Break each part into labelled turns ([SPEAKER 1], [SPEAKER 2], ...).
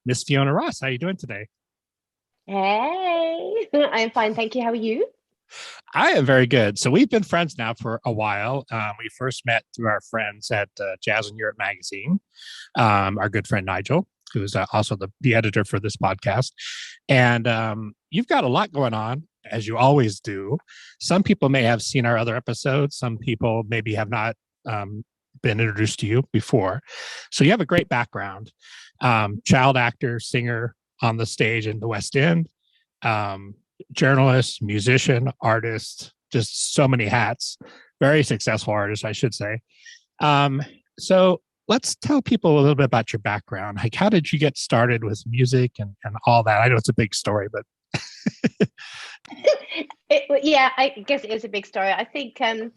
[SPEAKER 1] Miss Fiona Ross. How are you doing today?
[SPEAKER 2] Hey, I'm fine, thank you. How are you?
[SPEAKER 1] I am very good. So we've been friends now for a while. We first met through our friends at Jazz in Europe magazine. Our good friend Nigel, who is also the editor for this podcast, and you've got a lot going on, as you always do. Some people may have seen our other episodes. Some people maybe have not been introduced to you before. So you have a great background: child actor, singer on the stage in the West End. Um, Journalist, musician, artist, just so many hats. Very successful artist, I should say. Um, so let's tell people a little bit about your background. Like, how did you get started with music and all that? I know it's a big story, but
[SPEAKER 2] Yeah, I guess it is a big story. I think I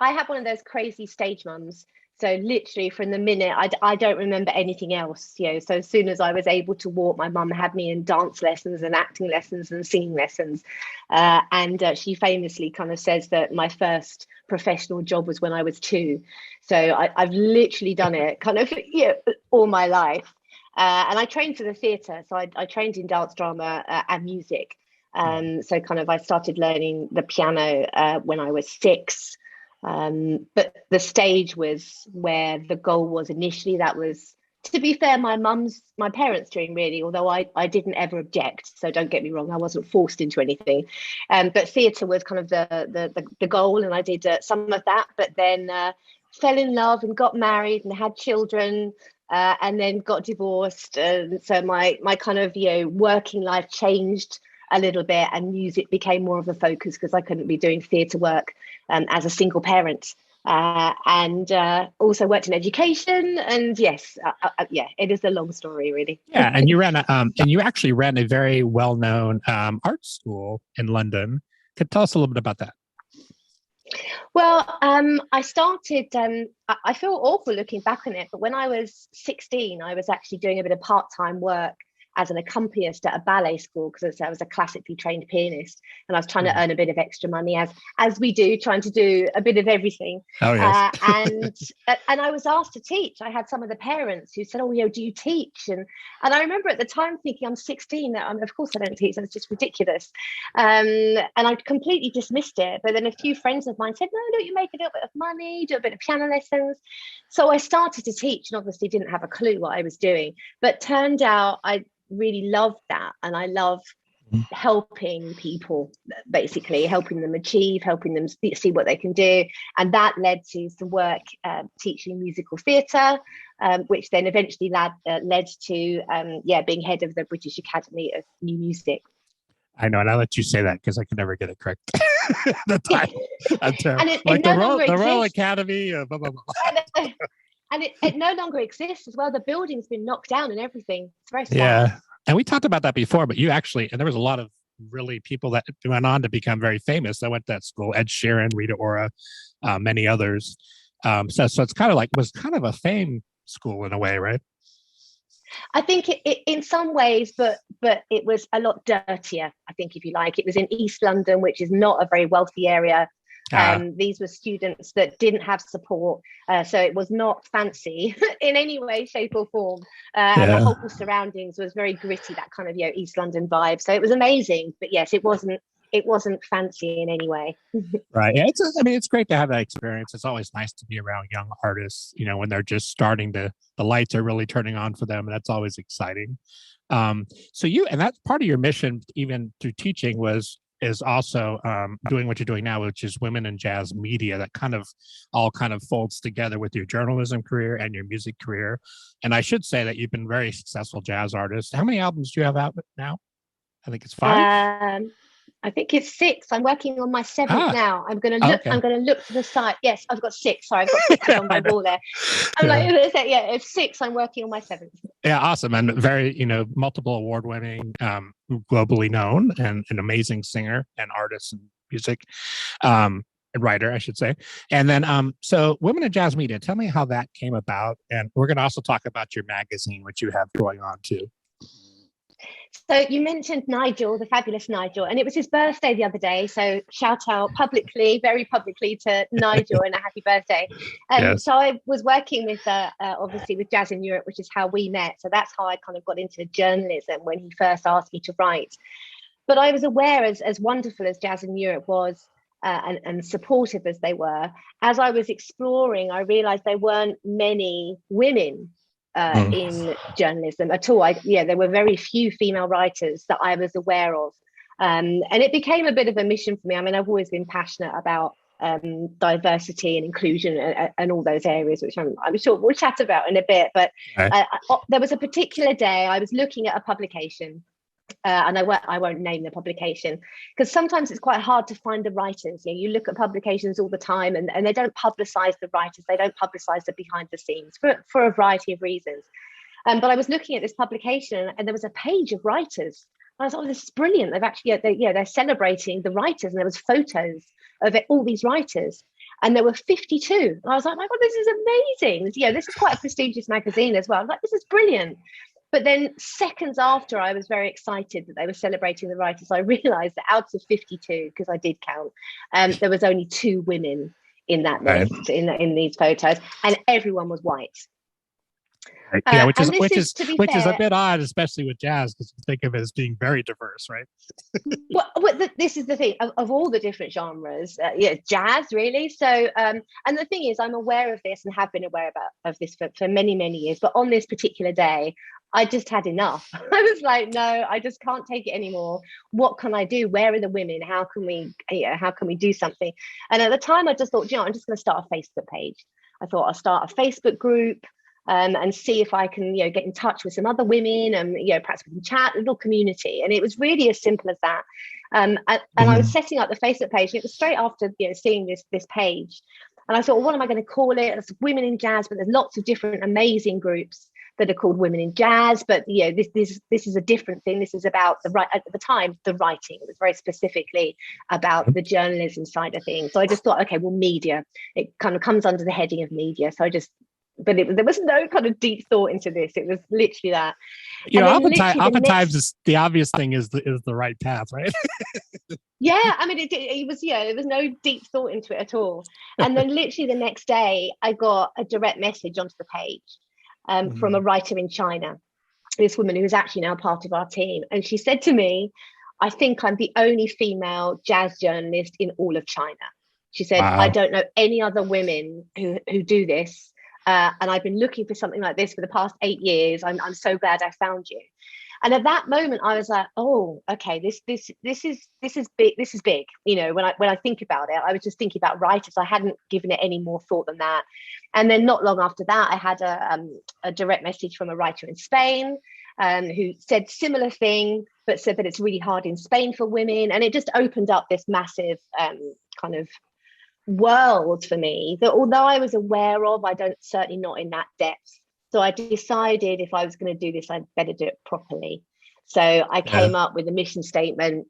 [SPEAKER 2] have one of those crazy stage mums. So literally from the minute I don't remember anything else, So as soon as I was able to walk, my mum had me in dance lessons and acting lessons and singing lessons. And she famously kind of says that my first professional job was when I was two. So I've literally done it kind of all my life. And I trained for the theatre. So I trained in dance, drama and music. So kind of I started learning the piano when I was six. But the stage was where the goal was initially. That was, to be fair, my parents' dream, really, although I didn't ever object. So don't get me wrong, I wasn't forced into anything. But theatre was kind of the goal, and I did some of that, but then fell in love and got married and had children. And then got divorced, and so my kind of working life changed a little bit, and music became more of a focus because I couldn't be doing theatre work as a single parent, and also worked in education. And yes, yeah, it is a long story, really.
[SPEAKER 1] yeah, and you actually ran a very well-known art school in London. Could tell us a little bit about that?
[SPEAKER 2] Well, I started. I feel awful looking back on it, but when I was 16, I was actually doing a bit of part-time work as an accompanist at a ballet school because I was a classically trained pianist, and I was trying to earn a bit of extra money, as we do, trying to do a bit of everything.
[SPEAKER 1] Oh yes.
[SPEAKER 2] And I was asked to teach. I had some of the parents who said, "Oh, do you teach?" And I remember at the time thinking, "I'm 16. Of course I don't teach. That's just ridiculous." And I completely dismissed it. But then a few friends of mine said, "No, don't you make a little bit of money? Do a bit of piano lessons." So I started to teach, and obviously didn't have a clue what I was doing. But turned out I really love that, and I love helping people, basically helping them achieve, helping them see what they can do. And that led to some work teaching musical theatre, which then eventually led to being head of the British Academy of New Music.
[SPEAKER 1] I know, and I let you say that because I could never get it correct. The time,
[SPEAKER 2] and it
[SPEAKER 1] like
[SPEAKER 2] no longer
[SPEAKER 1] the Royal
[SPEAKER 2] exists.
[SPEAKER 1] Academy, blah blah blah.
[SPEAKER 2] And it no longer exists as well. The building's been knocked down and everything. It's very sad.
[SPEAKER 1] Yeah, and we talked about that before, but you actually, and there was a lot of really people that went on to become very famous that went to that school: Ed Sheeran, Rita Ora, many others. So it's kind of like, was kind of a fame school in a way, right?
[SPEAKER 2] I think it in some ways, but it was a lot dirtier. I think, if you like, it was in East London, which is not a very wealthy area. These were students that didn't have support, so it was not fancy in any way, shape, or form. And the whole surroundings was very gritty, that kind of East London vibe. So it was amazing, but yes, it wasn't fancy in any way.
[SPEAKER 1] Right. Yeah, it's great to have that experience. It's always nice to be around young artists, when they're just starting to, the lights are really turning on for them. And that's always exciting. And that's part of your mission, even through teaching, is also doing what you're doing now, which is women in jazz media. That kind of folds together with your journalism career and your music career. And I should say that you've been a very successful jazz artist. How many albums do you have out now? I think it's 5.
[SPEAKER 2] I think it's 6. I'm working on my 7th now. I'm gonna look.
[SPEAKER 1] Okay.
[SPEAKER 2] I'm gonna look to the side. Yes, I've got 6. Sorry, I've got pictures on my wall there. I'm it's 6. I'm working on my 7th.
[SPEAKER 1] Yeah, awesome, and very multiple award-winning, globally known, and an amazing singer and artist and music, and writer, I should say. And then, so Women in Jazz Media. Tell me how that came about, and we're going to also talk about your magazine, which you have going on too.
[SPEAKER 2] So you mentioned Nigel, the fabulous Nigel, and it was his birthday the other day. So shout out publicly, very publicly, to Nigel and a happy birthday.
[SPEAKER 1] Yes.
[SPEAKER 2] So I was working with, obviously, with Jazz in Europe, which is how we met. So that's how I kind of got into journalism when he first asked me to write. But I was aware, as wonderful as Jazz in Europe was, and supportive as they were, as I was exploring, I realized there weren't many women in journalism at all. There were very few female writers that I was aware of. And it became a bit of a mission for me. I mean, I've always been passionate about diversity and inclusion and all those areas, which I'm sure we'll chat about in a bit. But there was a particular day I was looking at a publication, and I won't name the publication, because sometimes it's quite hard to find the writers. You look at publications all the time, and they don't publicize the writers. They don't publicize the behind the scenes for a variety of reasons. But I was looking at this publication, and there was a page of writers. I was like, oh, this is brilliant. They've actually, they're celebrating the writers, and there was photos of all these writers. And there were 52. And I was like, my God, this is amazing. This is quite a prestigious magazine as well. I was like, this is brilliant. But then seconds after I was very excited that they were celebrating the writers, I realized that out of 52, because I did count, there was only 2 women in that list, in these photos, and everyone was white.
[SPEAKER 1] Yeah, which is a bit odd, especially with jazz, because you think of it as being very diverse, right?
[SPEAKER 2] well, this is the thing of all the different genres. Jazz, really. So, and the thing is, I'm aware of this and have been aware of this for many, many years. But on this particular day, I just had enough. I was like, no, I just can't take it anymore. What can I do? Where are the women? How can we do something? And at the time, I just thought, I'm just going to start a Facebook page. I thought I'll start a Facebook group. And see if I can, get in touch with some other women, and perhaps we can chat, a little community. And it was really as simple as that. And I was setting up the Facebook page, and it was straight after seeing this page. And I thought, well, what am I going to call it? It's Women in Jazz, but there's lots of different amazing groups that are called Women in Jazz. But this is a different thing. This is about the writing. It was very specifically about the journalism side of things. So I just thought, okay, well, media. It kind of comes under the heading of media. So but there was no kind of deep thought into this. It was literally that.
[SPEAKER 1] Oftentimes the obvious thing is the right path, right?
[SPEAKER 2] Yeah, I mean, it was, there was no deep thought into it at all. And then literally the next day, I got a direct message onto the page from a writer in China, this woman who is actually now part of our team. And she said to me, I think I'm the only female jazz journalist in all of China. She said, wow. I don't know any other women who do this. And I've been looking for something like this for the past 8 years. I'm so glad I found you. And at that moment, I was like, oh, okay, this is big. This is big. When I think about it, I was just thinking about writers. I hadn't given it any more thought than that. And then not long after that, I had a direct message from a writer in Spain who said similar thing, but said that it's really hard in Spain for women. And it just opened up this massive kind of world for me that, although I was aware of, certainly not in that depth. So I decided if I was going to do this, I'd better do it properly. So I came up with a mission statement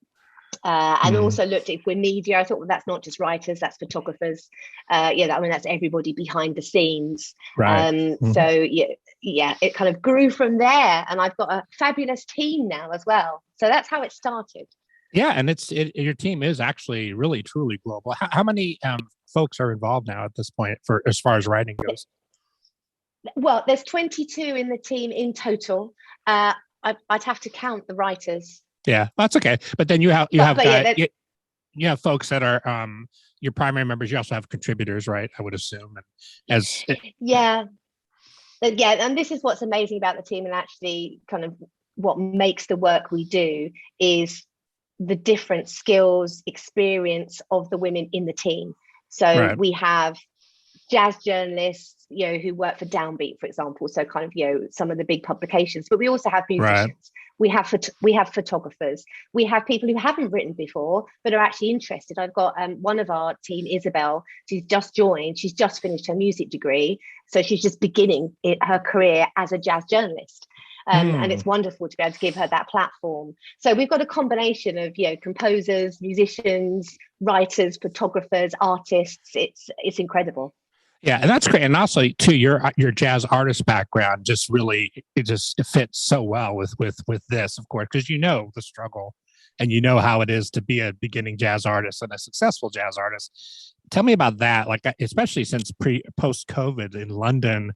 [SPEAKER 2] and also looked at, if we're media, I thought, well, that's not just writers, that's photographers. That's everybody behind the scenes.
[SPEAKER 1] Right.
[SPEAKER 2] So it kind of grew from there, and I've got a fabulous team now as well. So that's how it started.
[SPEAKER 1] Yeah, and your team is actually really truly global. How many folks are involved now at this point, for as far as writing goes?
[SPEAKER 2] Well, there's 22 in the team in total. I'd have to count the writers. Yeah,
[SPEAKER 1] that's okay. But then you have folks that are your primary members. You also have contributors, right? I would assume.
[SPEAKER 2] Yeah, and this is what's amazing about the team, and actually kind of what makes the work we do is the different skills, experience of the women in the team. So we have jazz journalists, who work for Downbeat, for example. So kind of, some of the big publications, but we also have musicians. Right. We have photographers. We have people who haven't written before, but are actually interested. I've got one of our team, Isabel, who's just joined. She's just finished her music degree. So she's just beginning her career as a jazz journalist. And it's wonderful to be able to give her that platform. So we've got a combination of, composers, musicians, writers, photographers, artists. It's incredible.
[SPEAKER 1] Yeah, and that's great. And also, too, your jazz artist background just really it fits so well with this, of course, because you know the struggle, and you know how it is to be a beginning jazz artist and a successful jazz artist. Tell me about that, like especially since post COVID in London,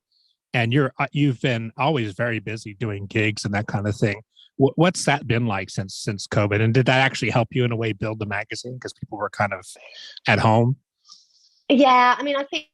[SPEAKER 1] and you've been always very busy doing gigs and that kind of thing. What's that been like since COVID? And did that actually help you in a way build the magazine because people were kind of at home?
[SPEAKER 2] Yeah, I mean, I think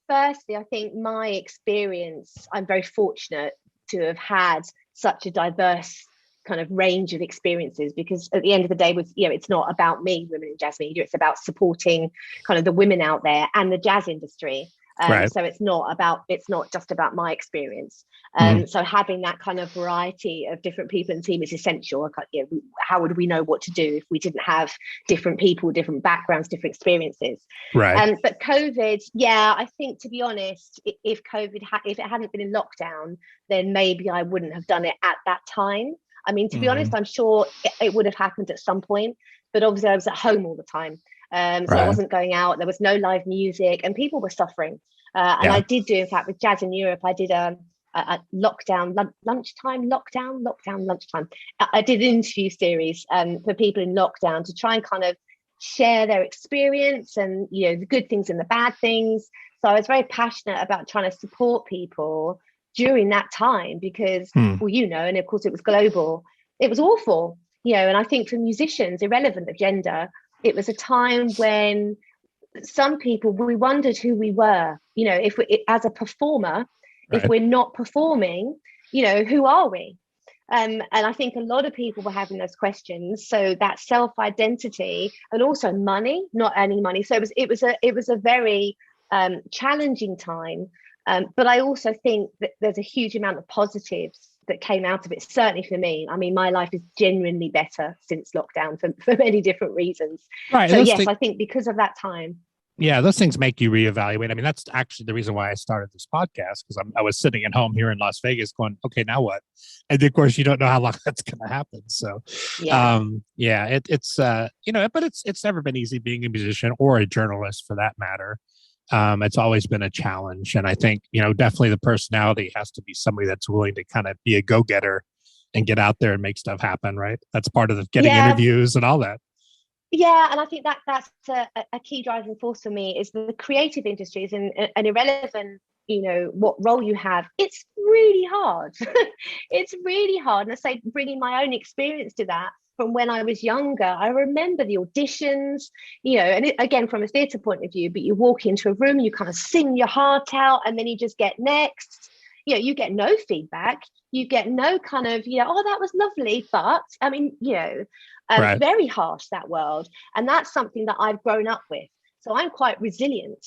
[SPEAKER 2] firstly, I think my experience, I'm very fortunate to have had such a diverse kind of range of experiences, because at the end of the day, it's not about me, women in jazz media, it's about supporting kind of the women out there and the jazz industry.
[SPEAKER 1] Right.
[SPEAKER 2] So it's not just about my experience.
[SPEAKER 1] Mhm.
[SPEAKER 2] So having that kind of variety of different people in the team is essential. How would we know what to do if we didn't have different people, different backgrounds, different experiences?
[SPEAKER 1] Right.
[SPEAKER 2] But COVID, yeah, I think, to be honest, if if it hadn't been in lockdown, then maybe I wouldn't have done it at that time. I mean, to be honest,
[SPEAKER 1] Mhm.
[SPEAKER 2] I'm sure it would have happened at some point, but obviously I was at home all the time. So I
[SPEAKER 1] Right.
[SPEAKER 2] wasn't going out. There was no live music, and people were suffering. And
[SPEAKER 1] Yeah.
[SPEAKER 2] I did do, in fact, with Jazz in Europe, I did a lockdown lunchtime. I did an interview series for people in lockdown to try and kind of share their experience and the good things and the bad things. So I was very passionate about trying to support people during that time because,
[SPEAKER 1] Hmm.
[SPEAKER 2] well, and of course it was global. It was awful, and I think for musicians, irrelevant of gender, it was a time when some people, we wondered who we were, if we, as a performer, if
[SPEAKER 1] Right.
[SPEAKER 2] we're not performing, who are we? And I think a lot of people were having those questions. So that self-identity, and also money, not earning money. So it was a very challenging time. But I also think that there's a huge amount of positives that came out of it, certainly for me. I mean, my life is genuinely better since lockdown for many different reasons.
[SPEAKER 1] Right.
[SPEAKER 2] So yes, I think because of that time.
[SPEAKER 1] Yeah, those things make you reevaluate. I mean, that's actually the reason why I started this podcast, because I was sitting at home here in Las Vegas going, okay, now what? And of course, you don't know how long that's going to happen. So,
[SPEAKER 2] Yeah.
[SPEAKER 1] yeah, it's but it's never been easy being a musician or a journalist for that matter. It's always been a challenge, and I think definitely the personality has to be somebody that's willing to kind of be a go getter and get out there and make stuff happen. Right? That's part of the getting
[SPEAKER 2] Yeah.
[SPEAKER 1] interviews and all that.
[SPEAKER 2] Yeah, and I think that's a key driving force for me is the creative industries, and irrelevant, what role you have. It's really hard. It's really hard. And I say, bringing my own experience to that from when I was younger, I remember the auditions, and again, from a theatre point of view, but you walk into a room, you kind of sing your heart out, and then you just get next. You get no feedback. You get no kind of, oh, that was lovely. But I mean,
[SPEAKER 1] Right.
[SPEAKER 2] very harsh, that world. And that's something that I've grown up with. So I'm quite resilient,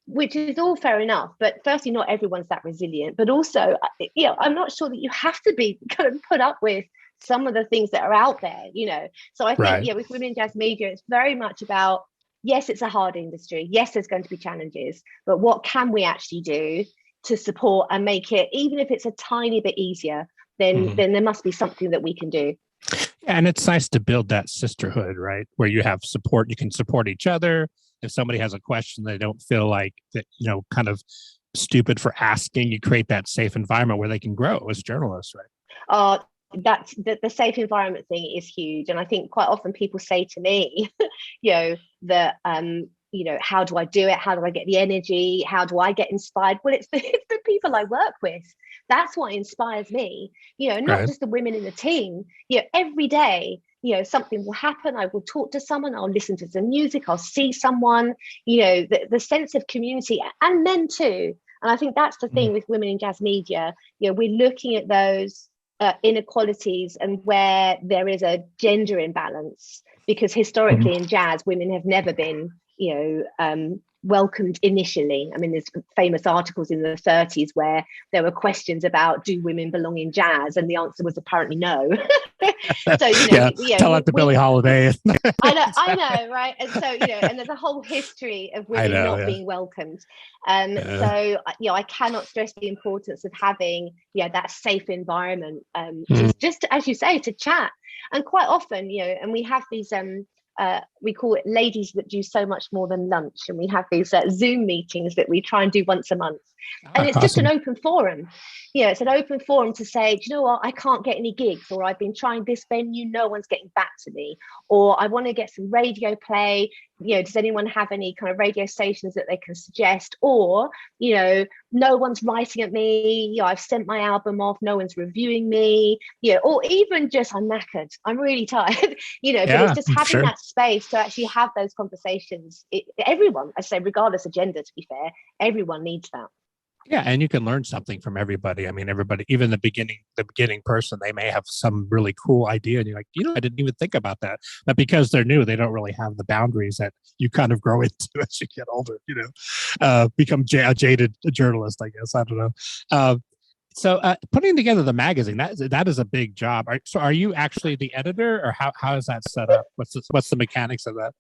[SPEAKER 2] which is all fair enough. But firstly, not everyone's that resilient. But also, I'm not sure that you have to be kind of put up with some of the things that are out there, So I think,
[SPEAKER 1] Right.
[SPEAKER 2] with women in jazz media, it's very much about, yes, it's a hard industry. Yes, there's going to be challenges. But what can we actually do to support and make it, even if it's a tiny bit easier, then
[SPEAKER 1] Mhm.
[SPEAKER 2] there must be something that we can do.
[SPEAKER 1] Yeah, and it's nice to build that sisterhood, right? Where you have support, you can support each other. If somebody has a question, they don't feel like that, kind of stupid for asking. You create that safe environment where they can grow as journalists, right?
[SPEAKER 2] That's the safe environment thing is huge. And I think quite often people say to me, that how do I do it? How do I get the energy? How do I get inspired? Well, it's the people I work with. That's what inspires me, not
[SPEAKER 1] Right.
[SPEAKER 2] just the women in the team. Every day, something will happen. I will talk to someone, I'll listen to some music, I'll see someone, the sense of community, and men too. And I think that's the
[SPEAKER 1] Mhm.
[SPEAKER 2] thing with women in jazz media. We're looking at those inequalities and where there is a gender imbalance, because historically in jazz, women have never been, welcomed initially. I mean, there's famous articles in the 30s where there were questions about, do women belong in jazz? And the answer was apparently no. So,
[SPEAKER 1] Yeah, tell that to Billie Holiday.
[SPEAKER 2] I know, right? And so, and there's a whole history of
[SPEAKER 1] I
[SPEAKER 2] women
[SPEAKER 1] know.
[SPEAKER 2] not
[SPEAKER 1] Yeah.
[SPEAKER 2] being welcomed.
[SPEAKER 1] Yeah.
[SPEAKER 2] So, I cannot stress the importance of having, that safe environment,
[SPEAKER 1] Mm.
[SPEAKER 2] just as you say, to chat. And quite often, and we have these we call it ladies that do so much more than lunch, and we have these Zoom meetings that we try and do once a month. And it's just an open forum. It's an open forum to say, do you know what, I can't get any gigs, or I've been trying this venue, no one's getting back to me, or I want to get some radio play. Does anyone have any kind of radio stations that they can suggest? Or, no one's writing at me. I've sent my album off, no one's reviewing me. Or even just, I'm knackered, I'm really tired. But it's just having that space to actually have those conversations. Everyone, I say, regardless of gender, to be fair, everyone needs that.
[SPEAKER 1] Yeah, and you can learn something from everybody. I mean, everybody, even the beginning person, they may have some really cool idea, and you're like, I didn't even think about that. But because they're new, they don't really have the boundaries that you kind of grow into as you get older. Become a jaded journalist, I guess. I don't know. So putting together the magazine, that is a big job. So are you actually the editor, or how is that set up? What's the mechanics of that?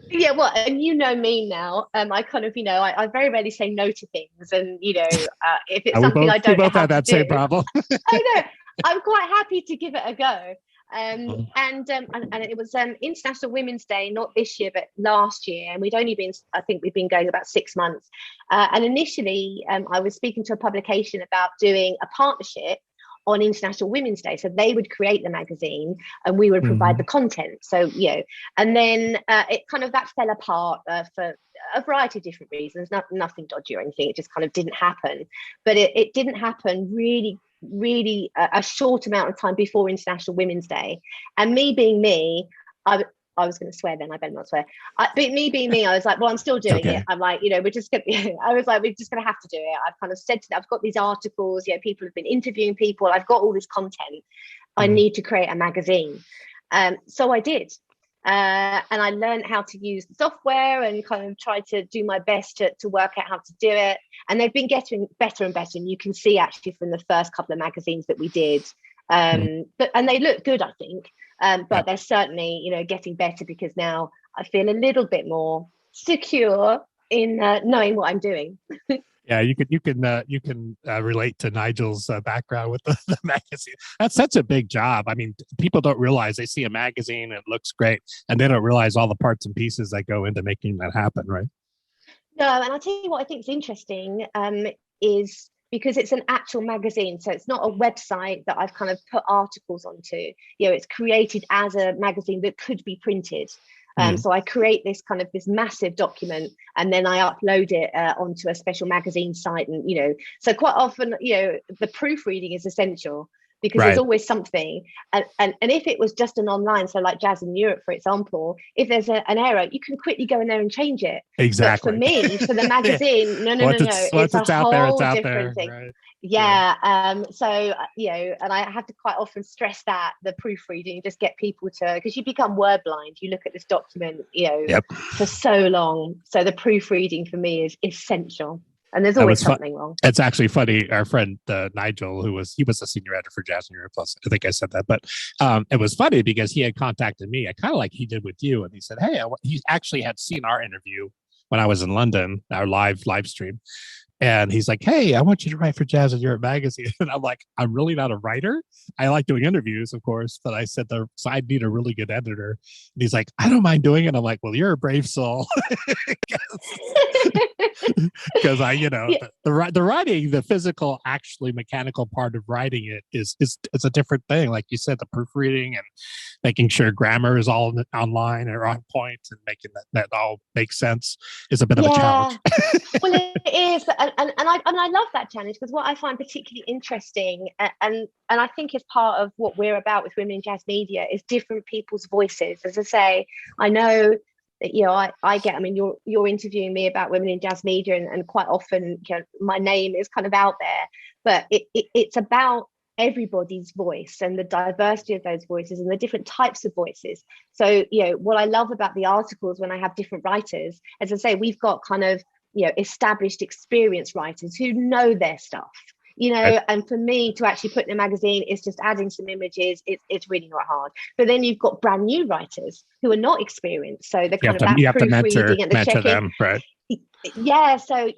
[SPEAKER 2] Yeah, well, and me now. I kind of, I very rarely say no to things, and if it's something I don't know how to do, that same problem. I know. I'm quite happy to give it a go. And it was International Women's Day, not this year, but last year, and I think we've been going about 6 months. And initially, I was speaking to a publication about doing a partnership on International Women's Day. So they would create the magazine and we would provide the content. So, and then it kind of, that fell apart for a variety of different reasons, nothing dodgy or anything. It just kind of didn't happen. But it didn't happen really a short amount of time before International Women's Day. And me being me, I was going to swear then, I better not swear. But me being me, I was like, well, I'm still doing it. I'm like, we're just going to, I was like, we're just going to have to do it. I've kind of said to them, I've got these articles, people have been interviewing people. I've got all this content. I need to create a magazine. So I did. And I learned how to use the software and kind of tried to do my best to work out how to do it. And they've been getting better and better. And you can see actually from the first couple of magazines that we did. And they look good, I think. But they're certainly, getting better, because now I feel a little bit more secure in knowing what I'm doing.
[SPEAKER 1] Yeah, you can relate to Nigel's background with the magazine. That's such a big job. I mean, people don't realize, they see a magazine and it looks great, and they don't realize all the parts and pieces that go into making that happen, right?
[SPEAKER 2] No, and I'll tell you what I think is interesting is because it's an actual magazine. So it's not a website that I've kind of put articles onto. It's created as a magazine that could be printed. So I create this massive document, and then I upload it onto a special magazine site. And, so quite often, the proofreading is essential, because there's always something. And if it was just an online, so like Jazz in Europe, for example, if there's an error, you can quickly go in there and change it.
[SPEAKER 1] Exactly.
[SPEAKER 2] But for me, for the magazine, no. It's a whole different thing. Right. Yeah. So, and I have to quite often stress that the proofreading, just get people to, because you become word blind. You look at this document, for so long. So the proofreading for me is essential. And there's always something wrong.
[SPEAKER 1] It's actually funny. Our friend Nigel, he was a senior editor for Jazz in Europe Plus. I think I said that, but it was funny because he had contacted me, kind of like he did with you, and he said, "Hey, he actually had seen our interview when I was in London, our live stream." And he's like, "Hey, I want you to write for Jazz in Europe magazine." And I'm like, "I'm really not a writer. I like doing interviews, of course, but I said, so I need a really good editor." And he's like, "I don't mind doing it." I'm like, "Well, you're a brave soul." Because the writing, the physical, actually mechanical part of writing it is a different thing. Like you said, the proofreading and making sure grammar is all online or on point, and making that all make sense is a bit of a challenge.
[SPEAKER 2] Well, it is, and I love that challenge, because what I find particularly interesting, and I think is part of what we're about with Women in Jazz Media, is different people's voices. As I say, I know that you're interviewing me about Women in Jazz Media, and quite often my name is kind of out there, but it's about everybody's voice and the diversity of those voices and the different types of voices. So what I love about the articles when I have different writers, as I say, we've got kind of established, experienced writers who know their stuff. And for me to actually put in a magazine is just adding some images. It's really not hard. But then you've got brand new writers who are not experienced, so they're kind of that proofreading and the checking. Them, right? Yeah. So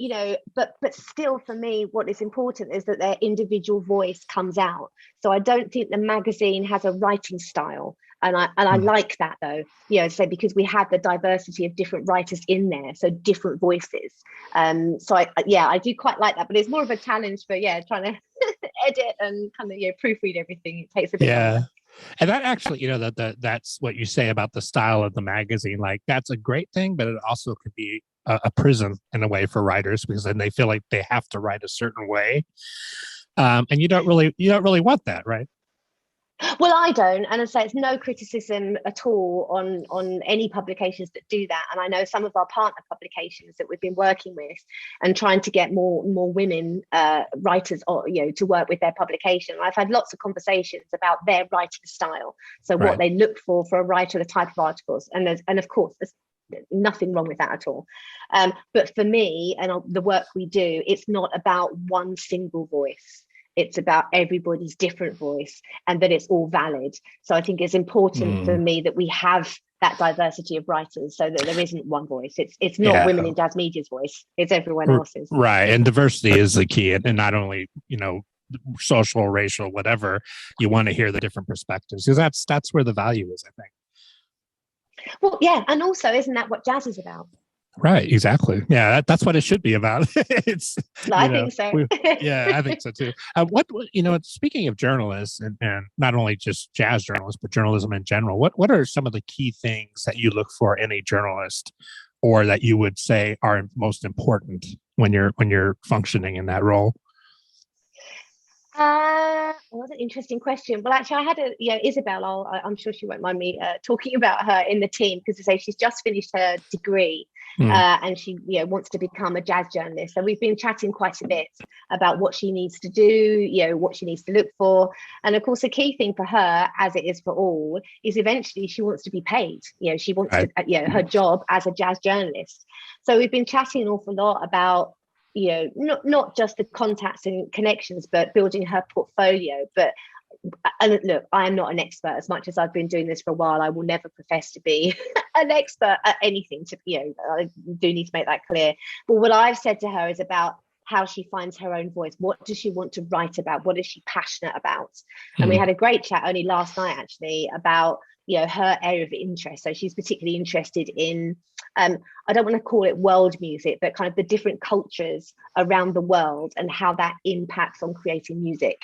[SPEAKER 2] but still, for me, what is important is that their individual voice comes out. So I don't think the magazine has a writing style. I like that though, so because we have the diversity of different writers in there, so different voices. So I do quite like that, but it's more of a challenge for trying to edit and kind of proofread everything. It takes a bit longer.
[SPEAKER 1] And that actually, that's what you say about the style of the magazine. Like that's a great thing, but it also could be a prison in a way for writers, because then they feel like they have to write a certain way, and you don't really want that, right?
[SPEAKER 2] Well, I don't, and I say it's no criticism at all on any publications that do that. And I know some of our partner publications that we've been working with and trying to get more and writers, or to work with their publication. I've had lots of conversations about their writing style, so what they look for a writer, the type of articles, and of course there's nothing wrong with that at all. But for me and the work we do, it's not about one single voice. It's about everybody's different voice, and that it's all valid. So I think it's important for me that we have that diversity of writers, so that there isn't one voice. It's not women in jazz media's voice. It's everyone else's.
[SPEAKER 1] Right. And diversity is the key. And not only, social, racial, whatever, you want to hear the different perspectives, because that's where the value is, I think.
[SPEAKER 2] Well, yeah. And also, isn't that what jazz is about?
[SPEAKER 1] Right, exactly. Yeah, that's what it should be about.
[SPEAKER 2] I think so.
[SPEAKER 1] I think so too. What speaking of journalists, and not only just jazz journalists, but journalism in general, what are some of the key things that you look for in a journalist, or that you would say are most important when you're functioning in that role?
[SPEAKER 2] What an interesting question. Well, actually, I had Isabel. I'm sure she won't mind me talking about her in the team, because to say she's just finished her degree, and she wants to become a jazz journalist. So we've been chatting quite a bit about what she needs to do, what she needs to look for, and of course, a key thing for her, as it is for all, is eventually she wants to be paid. She wants to, her job as a jazz journalist. So we've been chatting an awful lot about not just the contacts and connections, but building her portfolio. And look, I am not an expert. As much as I've been doing this for a while, I will never profess to be an expert at anything. I do need to make that clear. But what I've said to her is about how she finds her own voice. What does she want to write about? What is she passionate about? And we had a great chat only last night, actually, about her area of interest. So she's particularly interested in, I don't want to call it world music, but kind of the different cultures around the world and how that impacts on creating music.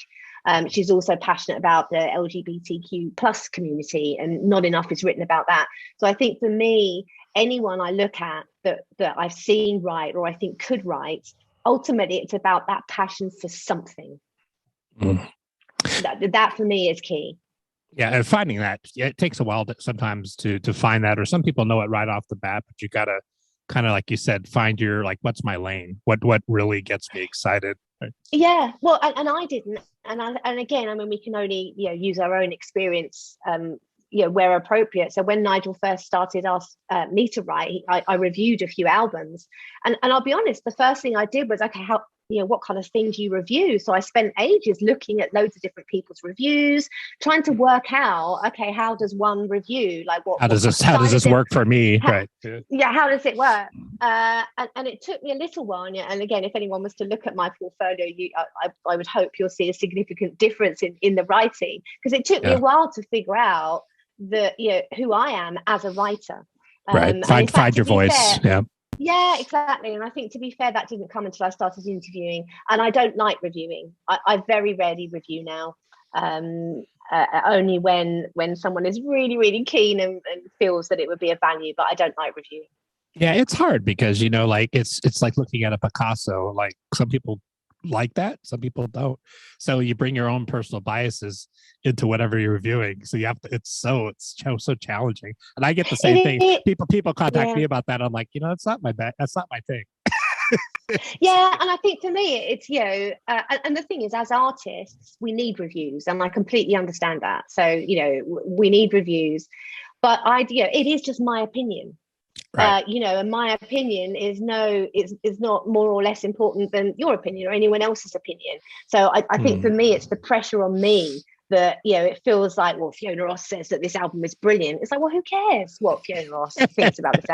[SPEAKER 2] She's also passionate about the LGBTQ plus community, and not enough is written about that. So I think for me, anyone I look at that I've seen write, or I think could write, ultimately it's about that passion for something. That for me is key.
[SPEAKER 1] Yeah, and finding that, it takes a while sometimes to find that, or some people know it right off the bat, but you gotta kind of, like you said, find your, like, what's my lane? What really gets me excited?
[SPEAKER 2] Yeah, well, and I didn't, and again, I mean, we can only use our own experience, where appropriate. So when Nigel first started asked me to write, I reviewed a few albums, and I'll be honest, the first thing I did was, okay, how what kind of things do you review? So I spent ages looking at loads of different people's reviews, trying to work out, okay, how does one review? Like how does this
[SPEAKER 1] work for me?
[SPEAKER 2] Right. Yeah, how does it work? And it took me a little while. And again, if anyone was to look at my portfolio, I would hope you'll see a significant difference in the writing, because it took me a while to figure out who I am as a writer.
[SPEAKER 1] Right. Find your voice.
[SPEAKER 2] Fair, yeah, exactly. And I think, to be fair, that didn't come until I started interviewing. And I don't like reviewing. I very rarely review now. Only when someone is really, really keen and feels that it would be of value. But I don't like reviewing.
[SPEAKER 1] Yeah, it's hard because, like it's like looking at a Picasso. Like, some people like that, some people don't. So you bring your own personal biases into whatever you're reviewing. So you have to, it's so challenging. And I get the same thing. People contact me about that. I'm like, it's not my bad. That's not my thing.
[SPEAKER 2] Yeah, and I think for me, it's and the thing is, as artists, we need reviews, and I completely understand that. So we need reviews, but it is just my opinion. Right. And my opinion is not more or less important than your opinion or anyone else's opinion. So I think for me, it's the pressure on me that, it feels like, well, Fiona Ross says that this album is brilliant. It's like, well, who cares what Fiona Ross thinks about this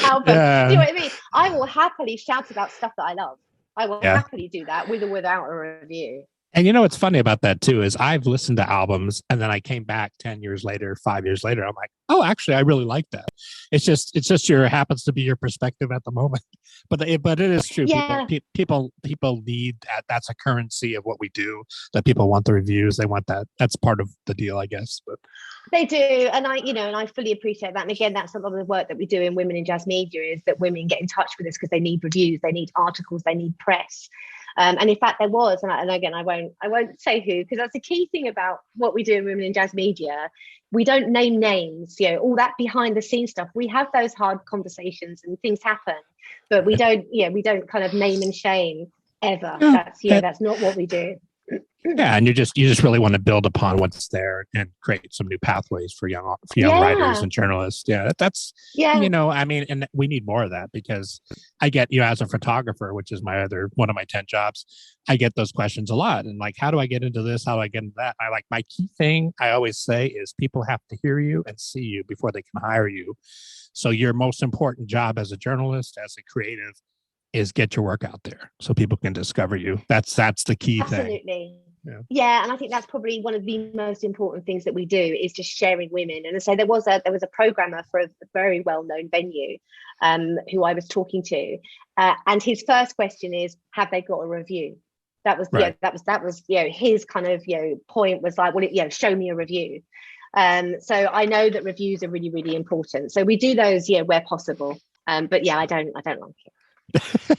[SPEAKER 2] album? Yeah. Do you know what I mean? I will happily shout about stuff that I love. I will happily do that with or without a review.
[SPEAKER 1] And you know what's funny about that too is I've listened to albums and then I came back 10 years later, 5 years later. I'm like, oh, actually, I really like that. It's just your happens to be your perspective at the moment. But it is true.
[SPEAKER 2] Yeah,
[SPEAKER 1] People need that. That's a currency of what we do. That people want the reviews. They want that. That's part of the deal, I guess. But
[SPEAKER 2] they do, and I fully appreciate that. And again, that's a lot of the work that we do in Women in Jazz Media is that women get in touch with us because they need reviews, they need articles, they need press. And in fact, there was, and again, I won't say who, because that's the key thing about what we do in Women in Jazz Media. We don't name names, all that behind the scenes stuff. We have those hard conversations and things happen, but we don't kind of name and shame ever. That's not what we do.
[SPEAKER 1] yeah, and you just really want to build upon what's there and create some new pathways for young writers and journalists. Yeah, that's I mean, and we need more of that because I get as a photographer, which is one of my 10 jobs. I get those questions a lot, and like, how do I get into this? How do I get into that? My key thing I always say is people have to hear you and see you before they can hire you. So your most important job as a journalist, as a creative, is get your work out there so people can discover you. That's the key thing.
[SPEAKER 2] Absolutely. Yeah, and I think that's probably one of the most important things that we do is just sharing women. And so there was a programmer for a very well-known venue who I was talking to, and his first question is, have they got a review? That was right. that was his kind of point was like, well, show me a review. So I know that reviews are really, really important. So we do those where possible. But I don't like it.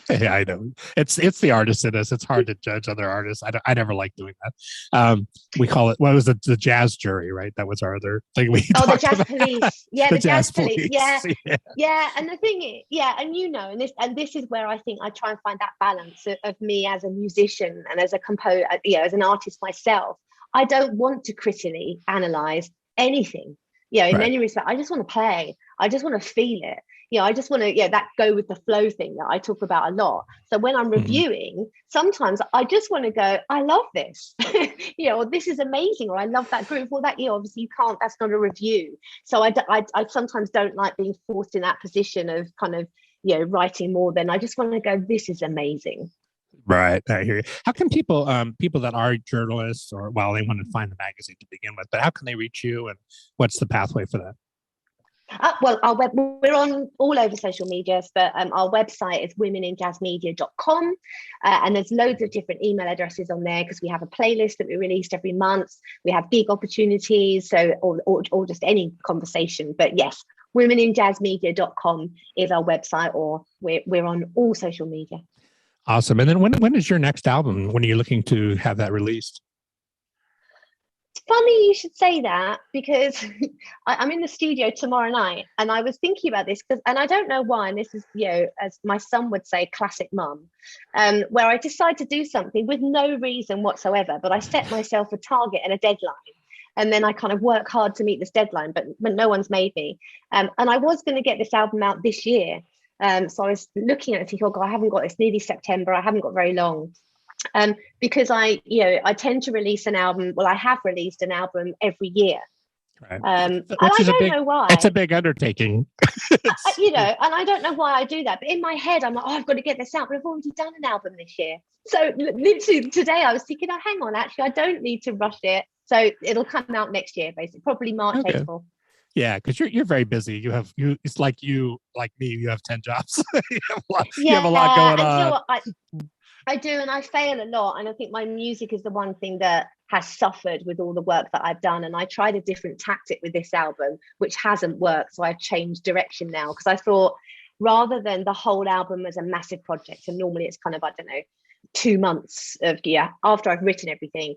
[SPEAKER 1] Yeah, I know. It's the artist in us. It's hard to judge other artists. I never like doing that. We call it, what was it? The jazz jury, right? That was our other thing we talked
[SPEAKER 2] the jazz
[SPEAKER 1] about.
[SPEAKER 2] police. Yeah, the jazz police. Yeah.
[SPEAKER 1] Yeah.
[SPEAKER 2] Yeah. And the thing is, and this is where I think I try and find that balance of me as a musician and as a composer, as an artist myself. I don't want to critically analyze anything. In many respects, I just want to play. I just want to feel it. I just want to, that go with the flow thing that I talk about a lot. So when I'm reviewing, sometimes I just want to go, I love this, or this is amazing, or I love that group, or that, obviously you can't, that's not a review. So I sometimes don't like being forced in that position of kind of, writing more than I just want to go, this is amazing.
[SPEAKER 1] Right. I hear you. How can people that are journalists they want to find the magazine to begin with, but how can they reach you and what's the pathway for that?
[SPEAKER 2] Well, we're on all over social medias, but our website is womeninjazzmedia.com, and there's loads of different email addresses on there because we have a playlist that we release every month. We have gig opportunities, so or just any conversation. But yes, womeninjazzmedia.com is our website, or we're on all social media.
[SPEAKER 1] Awesome. And then when is your next album? When are you looking to have that released?
[SPEAKER 2] It's funny you should say that because I'm in the studio tomorrow night and I was thinking about this and I don't know why, and this is, as my son would say, classic mum, where I decide to do something with no reason whatsoever, but I set myself a target and a deadline. And then I kind of work hard to meet this deadline, but no one's made me. And I was going to get this album out this year. So I was looking at it thinking, oh God, I haven't got, it's nearly September. I haven't got very long. Because I tend to release an album. Well, I have released an album every year.
[SPEAKER 1] Right.
[SPEAKER 2] And I don't know why.
[SPEAKER 1] It's a big undertaking.
[SPEAKER 2] And I don't know why I do that. But in my head, I'm like, I've got to get this out. But I've already done an album this year. So literally today I was thinking, hang on, actually, I don't need to rush it. So it'll come out next year, basically, probably March, April.
[SPEAKER 1] Yeah, because you're very busy. It's like me. You have 10 jobs. you have a lot going on.
[SPEAKER 2] You know what, I do, and I fail a lot. And I think my music is the one thing that has suffered with all the work that I've done. And I tried a different tactic with this album, which hasn't worked. So I've changed direction now because I thought rather than the whole album as a massive project, and normally it's kind of, 2 months of after I've written everything,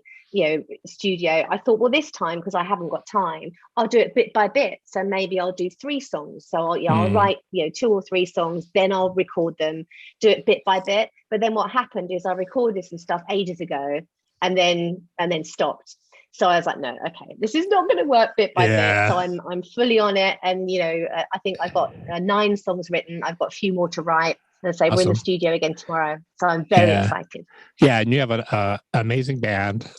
[SPEAKER 2] studio, I thought, well, this time, because I haven't got time, I'll do it bit by bit. So maybe I'll do 3 songs. So I'll write 2 or 3 songs, then I'll record them, do it bit by bit. But then what happened is I recorded some stuff ages ago and then stopped. So I was like, no, okay, this is not going to work bit by bit. So I'm fully on it. And I think I've got 9 songs written. I've got a few more to write. And so we're in the
[SPEAKER 1] Awesome.
[SPEAKER 2] studio again tomorrow. So I'm very
[SPEAKER 1] Yeah.
[SPEAKER 2] excited.
[SPEAKER 1] Yeah, and you have an amazing band,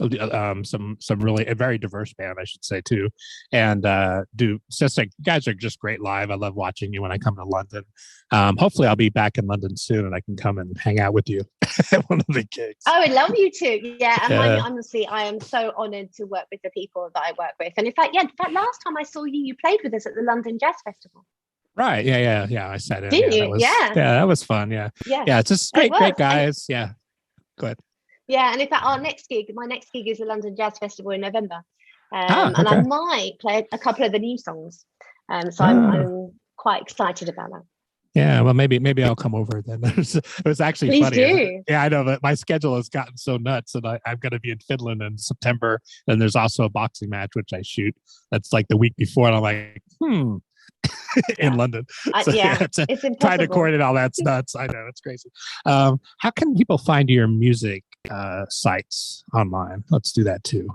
[SPEAKER 1] some really a very diverse band, I should say too, and do it's just like you guys are just great live. I love watching you when I come to London. Hopefully, I'll be back in London soon, and I can come and hang out with you at one of the gigs.
[SPEAKER 2] I would love you to. Yeah, and
[SPEAKER 1] Yeah.
[SPEAKER 2] honestly, I am so honoured to work with the people that I work with. And in fact, last time I saw you, you played with us at the London Jazz Festival.
[SPEAKER 1] Right. Yeah. I sat in.
[SPEAKER 2] Didn't
[SPEAKER 1] Yeah,
[SPEAKER 2] you? Yeah.
[SPEAKER 1] that was fun. Yeah.
[SPEAKER 2] Yeah.
[SPEAKER 1] Yeah. It's just
[SPEAKER 2] It
[SPEAKER 1] great
[SPEAKER 2] was.
[SPEAKER 1] guys. Yeah. Go ahead.
[SPEAKER 2] Yeah, and in fact, my next gig is the London Jazz Festival in November, and I
[SPEAKER 1] Okay.
[SPEAKER 2] might play a couple of the new songs. So
[SPEAKER 1] Ah.
[SPEAKER 2] I'm quite excited about that.
[SPEAKER 1] Yeah, well, maybe I'll come over then. It was actually
[SPEAKER 2] Please
[SPEAKER 1] funny.
[SPEAKER 2] do.
[SPEAKER 1] Yeah, I know that my schedule has gotten so nuts, and I'm going to be in Finland in September. And there's also a boxing match which I shoot. That's like the week before, and I'm like, in London. So
[SPEAKER 2] it's
[SPEAKER 1] trying to
[SPEAKER 2] impossible.
[SPEAKER 1] coordinate all that's nuts. I know it's crazy. How can people find your music sites online? Let's do that too.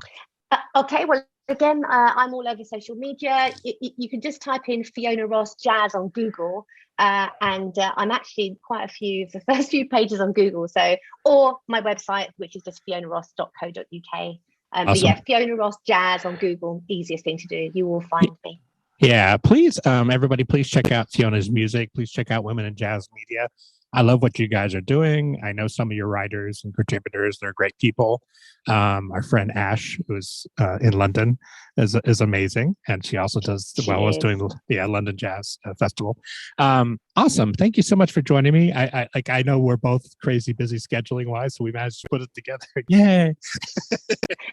[SPEAKER 2] Okay, well, again, I'm all over social media. You can just type in Fiona Ross Jazz on Google, and I'm actually quite a few of the first few pages on Google. So, or my website, which is just fionaross.co.uk.
[SPEAKER 1] Awesome.
[SPEAKER 2] But yeah, Fiona Ross Jazz on Google, easiest thing to do. You will find me.
[SPEAKER 1] Yeah, please, everybody, please check out Fiona's music. Please check out Women in Jazz Media. I love what you guys are doing. I know some of your writers and contributors. They're great people. Our friend Ash, who's in London, is amazing, and she also does was doing the London Jazz Festival. Awesome! Thank you so much for joining me. I know we're both crazy busy scheduling wise, so we managed to put it together. Yay!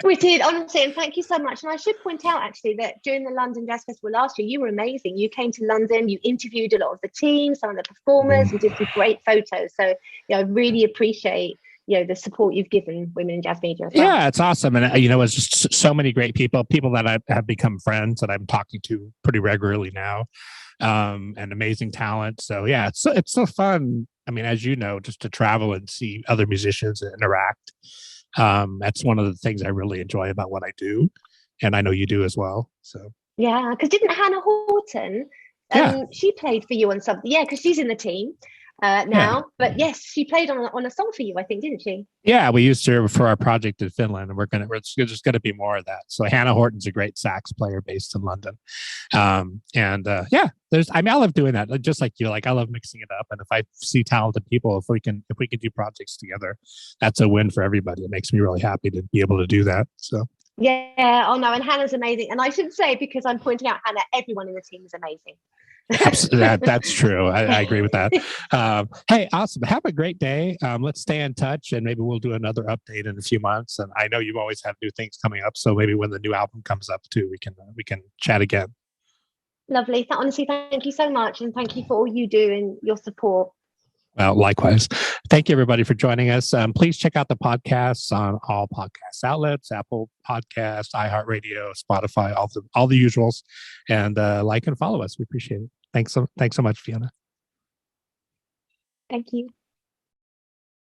[SPEAKER 2] We did, honestly, and thank you so much. And I should point out actually that during the London Jazz Festival last year, you were amazing. You came to London, you interviewed a lot of the team, some of the performers, and did some great photos. So I really appreciate the support you've given Women in Jazz Media as well.
[SPEAKER 1] Yeah, it's awesome. And it's just so many great people that I have become friends that I'm talking to pretty regularly now, and amazing talent. So yeah, it's so fun. I mean, as you know, just to travel and see other musicians and interact. That's one of the things I really enjoy about what I do, and I know you do as well. So
[SPEAKER 2] yeah, because didn't Hannah Horton? She played for you on something. Yeah, because she's in the team now. Yeah. But yes, she played on a song for you, I think, didn't she?
[SPEAKER 1] Yeah, we used her for our project in Finland, and we're just gonna be more of that. So Hannah Horton's a great sax player based in London, I love doing that. Just like you, I love mixing it up. And if I see talented people, if we can do projects together, that's a win for everybody. It makes me really happy to be able to do that. So.
[SPEAKER 2] Yeah. Oh no, and Hannah's amazing. And I should say, because I'm pointing out Hannah, everyone in the team is amazing.
[SPEAKER 1] That's true. I agree with that. Hey, awesome. Have a great day. Let's stay in touch, and maybe we'll do another update in a few months. And I know you always have new things coming up, so maybe when the new album comes up too, we can chat again.
[SPEAKER 2] Lovely. Honestly, thank you so much, and thank you for all you do and your support.
[SPEAKER 1] Well, likewise. Thank you, everybody, for joining us. Please check out the podcasts on all podcast outlets: Apple Podcasts, iHeartRadio, Spotify, all the usuals, and like and follow us. We appreciate it. Thanks so much, Fiona.
[SPEAKER 2] Thank you.